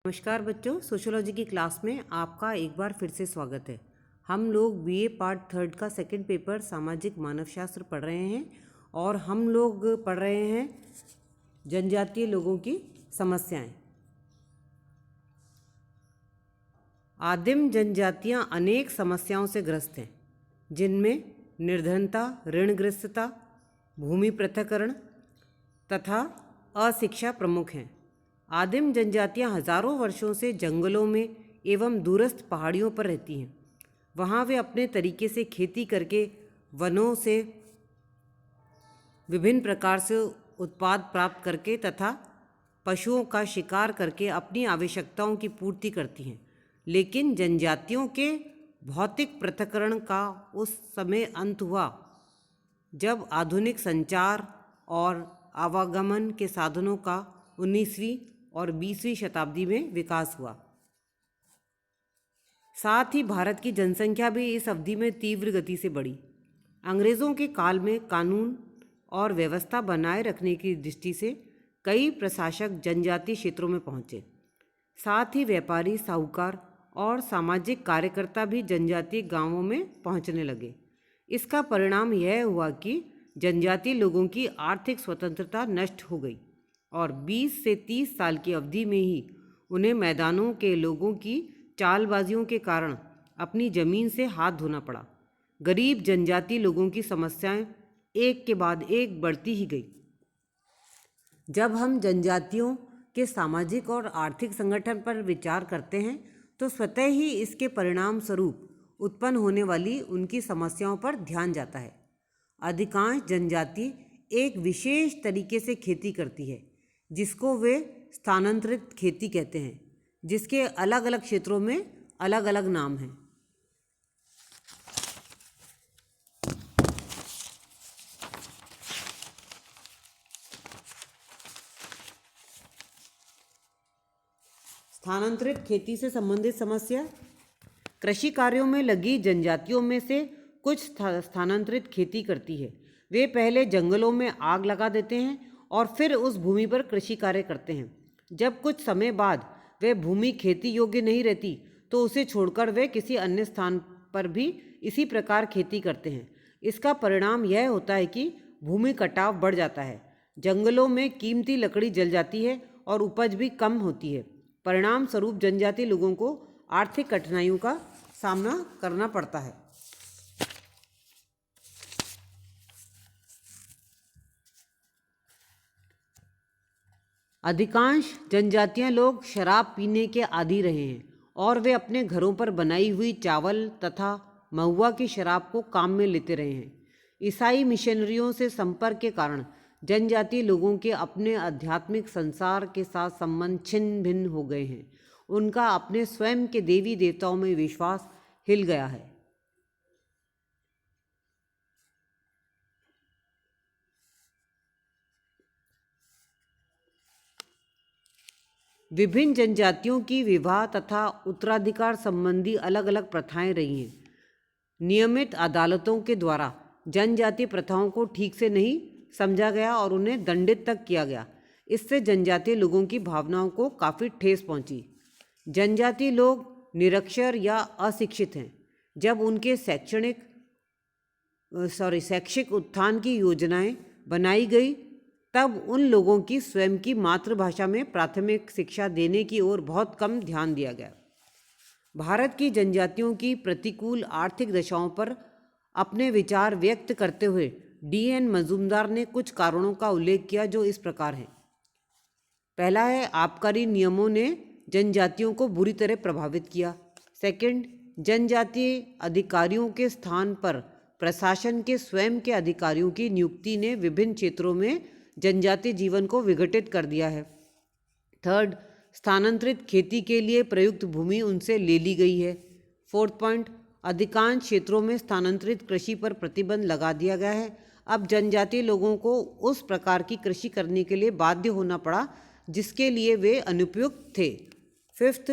नमस्कार बच्चों, सोशियोलॉजी की क्लास में आपका एक बार फिर से स्वागत है। हम लोग बीए पार्ट 3 का सेकंड पेपर सामाजिक मानवशास्त्र पढ़ रहे हैं और हम लोग पढ़ रहे हैं जनजातीय लोगों की समस्याएं। आदिम जनजातियां अनेक समस्याओं से ग्रस्त हैं, जिनमें निर्धनता, ऋणग्रस्तता, भूमि पृथक्करण तथा अशिक्षा प्रमुख हैं। आदिम जनजातियां हजारों वर्षों से जंगलों में एवं दूरस्थ पहाड़ियों पर रहती हैं। वहाँ वे अपने तरीके से खेती करके वनों से विभिन्न प्रकार से उत्पाद प्राप्त करके तथा पशुओं का शिकार करके अपनी आवश्यकताओं की पूर्ति करती हैं। लेकिन जनजातियों के भौतिक पृथक्करण का उस समय अंत हुआ जब आधुनिक संचार और आवागमन के साधनों का 19वीं और 20वीं शताब्दी में विकास हुआ। साथ ही भारत की जनसंख्या भी इस अवधि में तीव्र गति से बढ़ी। अंग्रेज़ों के काल में कानून और व्यवस्था बनाए रखने की दृष्टि से कई प्रशासक जनजातीय क्षेत्रों में पहुँचे। साथ ही व्यापारी, साहूकार और सामाजिक कार्यकर्ता भी जनजातीय गांवों में पहुंचने लगे। इसका परिणाम यह हुआ कि जनजातीय लोगों की आर्थिक स्वतंत्रता नष्ट हो गई और 20 से 30 साल की अवधि में ही उन्हें मैदानों के लोगों की चालबाजियों के कारण अपनी ज़मीन से हाथ धोना पड़ा। गरीब जनजातीय लोगों की समस्याएं एक के बाद एक बढ़ती ही गई। जब हम जनजातियों के सामाजिक और आर्थिक संगठन पर विचार करते हैं तो स्वतः ही इसके परिणाम स्वरूप उत्पन्न होने वाली उनकी समस्याओं पर ध्यान जाता है। अधिकांश जनजाति एक विशेष तरीके से खेती करती है, जिसको वे स्थानांतरित खेती कहते हैं, जिसके अलग अलग क्षेत्रों में अलग अलग नाम हैं। स्थानांतरित खेती से संबंधित समस्या। कृषि कार्यों में लगी जनजातियों में से कुछ स्थानांतरित खेती करती है। वे पहले जंगलों में आग लगा देते हैं और फिर उस भूमि पर कृषि कार्य करते हैं। जब कुछ समय बाद वह भूमि खेती योग्य नहीं रहती तो उसे छोड़कर वे किसी अन्य स्थान पर भी इसी प्रकार खेती करते हैं। इसका परिणाम यह होता है कि भूमि कटाव बढ़ जाता है, जंगलों में कीमती लकड़ी जल जाती है और उपज भी कम होती है। परिणाम स्वरूप जनजातीय लोगों को आर्थिक कठिनाइयों का सामना करना पड़ता है। अधिकांश जनजातीय लोग शराब पीने के आदी रहे हैं और वे अपने घरों पर बनाई हुई चावल तथा महुआ की शराब को काम में लेते रहे हैं। ईसाई मिशनरियों से संपर्क के कारण जनजातीय लोगों के अपने आध्यात्मिक संसार के साथ संबंध छिन्न भिन्न हो गए हैं। उनका अपने स्वयं के देवी देवताओं में विश्वास हिल गया है। विभिन्न जनजातियों की विवाह तथा उत्तराधिकार संबंधी अलग अलग प्रथाएं रही हैं। नियमित अदालतों के द्वारा जनजातीय प्रथाओं को ठीक से नहीं समझा गया और उन्हें दंडित तक किया गया। इससे जनजातीय लोगों की भावनाओं को काफ़ी ठेस पहुंची। जनजातीय लोग निरक्षर या अशिक्षित हैं। जब उनके शैक्षिक उत्थान की योजनाएं बनाई गई तब उन लोगों की स्वयं की मातृभाषा में प्राथमिक शिक्षा देने की ओर बहुत कम ध्यान दिया गया। भारत की जनजातियों की प्रतिकूल आर्थिक दशाओं पर अपने विचार व्यक्त करते हुए D.N. मजूमदार ने कुछ कारणों का उल्लेख किया जो इस प्रकार हैं। पहला है, आबकारी नियमों ने जनजातियों को बुरी तरह प्रभावित किया। सेकंड, जनजातीय अधिकारियों के स्थान पर प्रशासन के स्वयं के अधिकारियों की नियुक्ति ने विभिन्न क्षेत्रों में जनजातीय जीवन को विघटित कर दिया है। थर्ड, स्थानांतरित खेती के लिए प्रयुक्त भूमि उनसे ले ली गई है। फोर्थ पॉइंट, अधिकांश क्षेत्रों में स्थानांतरित कृषि पर प्रतिबंध लगा दिया गया है। अब जनजातीय लोगों को उस प्रकार की कृषि करने के लिए बाध्य होना पड़ा जिसके लिए वे अनुपयुक्त थे। फिफ्थ,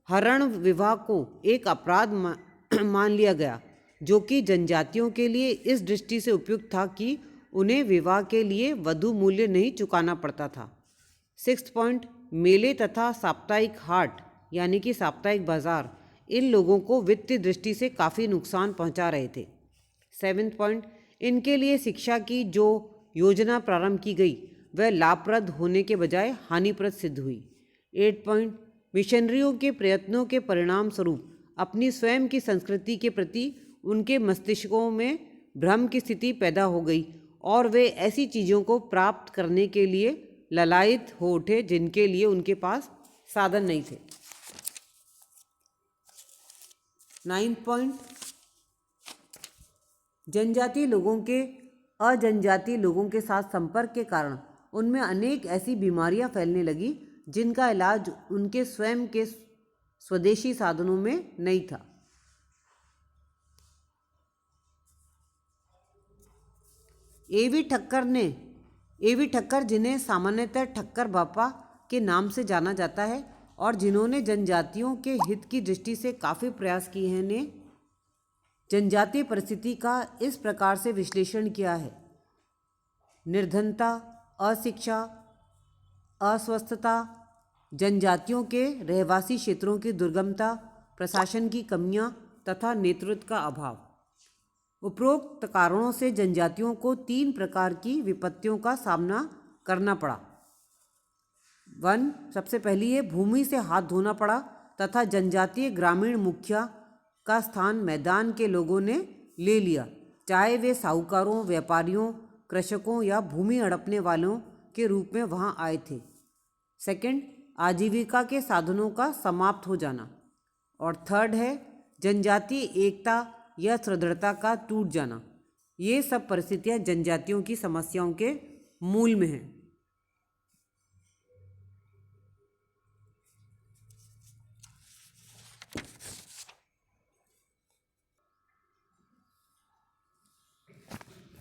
हरण विवाह को एक अपराध मान लिया गया, जो कि जनजातियों के लिए इस दृष्टि से उपयुक्त था कि उन्हें विवाह के लिए वधु मूल्य नहीं चुकाना पड़ता था। सिक्स्थ पॉइंट, मेले तथा साप्ताहिक हाट यानी कि साप्ताहिक बाजार इन लोगों को वित्तीय दृष्टि से काफ़ी नुकसान पहुंचा रहे थे। 7th पॉइंट, इनके लिए शिक्षा की जो योजना प्रारंभ की गई वह लाभप्रद होने के बजाय हानिप्रद सिद्ध हुई। 8 पॉइंट, मिशनरियों के प्रयत्नों के परिणाम स्वरूप अपनी स्वयं की संस्कृति के प्रति उनके मस्तिष्कों में भ्रम की स्थिति पैदा हो गई और वे ऐसी चीज़ों को प्राप्त करने के लिए ललायित हो उठे जिनके लिए उनके पास साधन नहीं थे। 9th पॉइंट, जनजातीय लोगों के अजनजातीय लोगों के साथ संपर्क के कारण उनमें अनेक ऐसी बीमारियां फैलने लगी जिनका इलाज उनके स्वयं के स्वदेशी साधनों में नहीं था। एवी ठक्कर जिन्हें सामान्यतः ठक्कर बापा के नाम से जाना जाता है और जिन्होंने जनजातियों के हित की दृष्टि से काफ़ी प्रयास किए हैं, ने जनजातीय परिस्थिति का इस प्रकार से विश्लेषण किया है। निर्धनता, अशिक्षा, अस्वस्थता, जनजातियों के रहवासी क्षेत्रों की दुर्गमता, प्रशासन की कमियां तथा नेतृत्व का अभाव। उपरोक्त कारणों से जनजातियों को 3 प्रकार की विपत्तियों का सामना करना पड़ा। 1, सबसे पहली है भूमि से हाथ धोना पड़ा तथा जनजातीय ग्रामीण मुखिया का स्थान मैदान के लोगों ने ले लिया, चाहे वे साहूकारों, व्यापारियों, कृषकों या भूमि हड़पने वालों के रूप में वहां आए थे। 2, आजीविका के साधनों का समाप्त हो जाना। और 3rd है जनजातीय एकता या सुदृढ़ता का टूट जाना। ये सब परिस्थितियां जनजातियों की समस्याओं के मूल में हैं।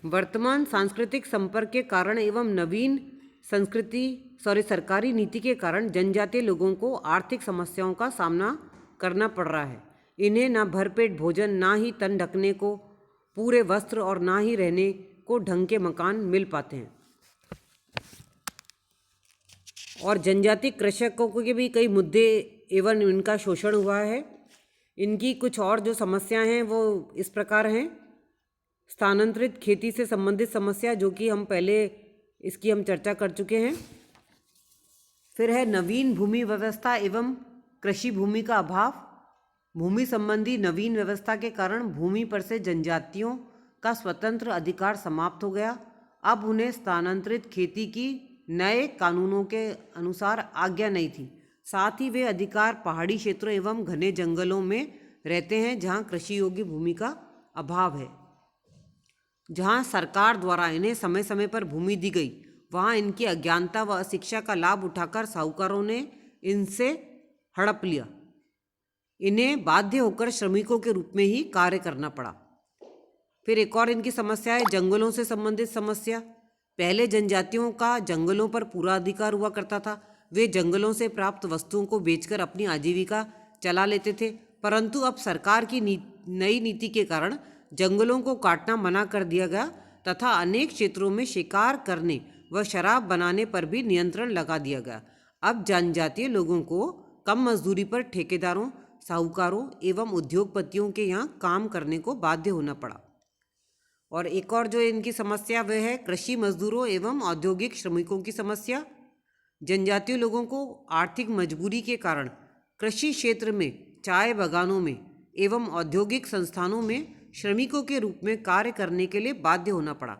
वर्तमान सांस्कृतिक संपर्क के कारण एवं नवीन सरकारी नीति के कारण जनजातीय लोगों को आर्थिक समस्याओं का सामना करना पड़ रहा है। इन्हें ना भरपेट भोजन, ना ही तन ढकने को पूरे वस्त्र और ना ही रहने को ढंग के मकान मिल पाते हैं। और जनजातीय कृषकों के भी कई मुद्दे एवं इनका शोषण हुआ है। इनकी कुछ और जो समस्याएं हैं वो इस प्रकार हैं। स्थानांतरित खेती से संबंधित समस्या, जो कि हम पहले इसकी हम चर्चा कर चुके हैं। फिर है नवीन भूमि व्यवस्था एवं कृषि भूमि का अभाव। भूमि संबंधी नवीन व्यवस्था के कारण भूमि पर से जनजातियों का स्वतंत्र अधिकार समाप्त हो गया। अब उन्हें स्थानांतरित खेती की नए कानूनों के अनुसार आज्ञा नहीं थी। साथ ही वे अधिकार पहाड़ी क्षेत्रों एवं घने जंगलों में रहते हैं जहां कृषि योग्य भूमि का अभाव है। जहां सरकार द्वारा इन्हें समय समय पर भूमि दी गई, वहां इनकी अज्ञानता व अशिक्षा का लाभ उठाकर साहूकारों ने इनसे हड़प लिया। इन्हें बाध्य होकर श्रमिकों के रूप में ही कार्य करना पड़ा। फिर एक और इनकी समस्या है जंगलों से संबंधित समस्या। पहले जनजातियों का जंगलों पर पूरा अधिकार हुआ करता था। वे जंगलों से प्राप्त वस्तुओं को बेचकर अपनी आजीविका चला लेते थे, परंतु अब सरकार की नई नीति के कारण जंगलों को काटना मना कर दिया गया तथा अनेक क्षेत्रों में शिकार करने व शराब बनाने पर भी नियंत्रण लगा दिया गया। अब जनजातीय लोगों को कम मजदूरी पर ठेकेदारों, साहूकारों एवं उद्योगपतियों के यहाँ काम करने को बाध्य होना पड़ा। और एक और जो इनकी समस्या वह है कृषि मजदूरों एवं औद्योगिक श्रमिकों की समस्या। जनजातीय लोगों को आर्थिक मजबूरी के कारण कृषि क्षेत्र में, चाय बागानों में एवं औद्योगिक संस्थानों में श्रमिकों के रूप में कार्य करने के लिए बाध्य होना पड़ा।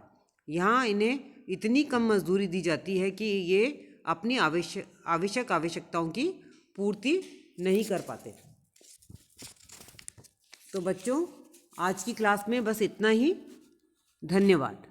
यहाँ इन्हें इतनी कम मजदूरी दी जाती है कि ये अपनी आवश्यकताओं की पूर्ति नहीं कर पाते। तो बच्चों, आज की क्लास में बस इतना ही। धन्यवाद।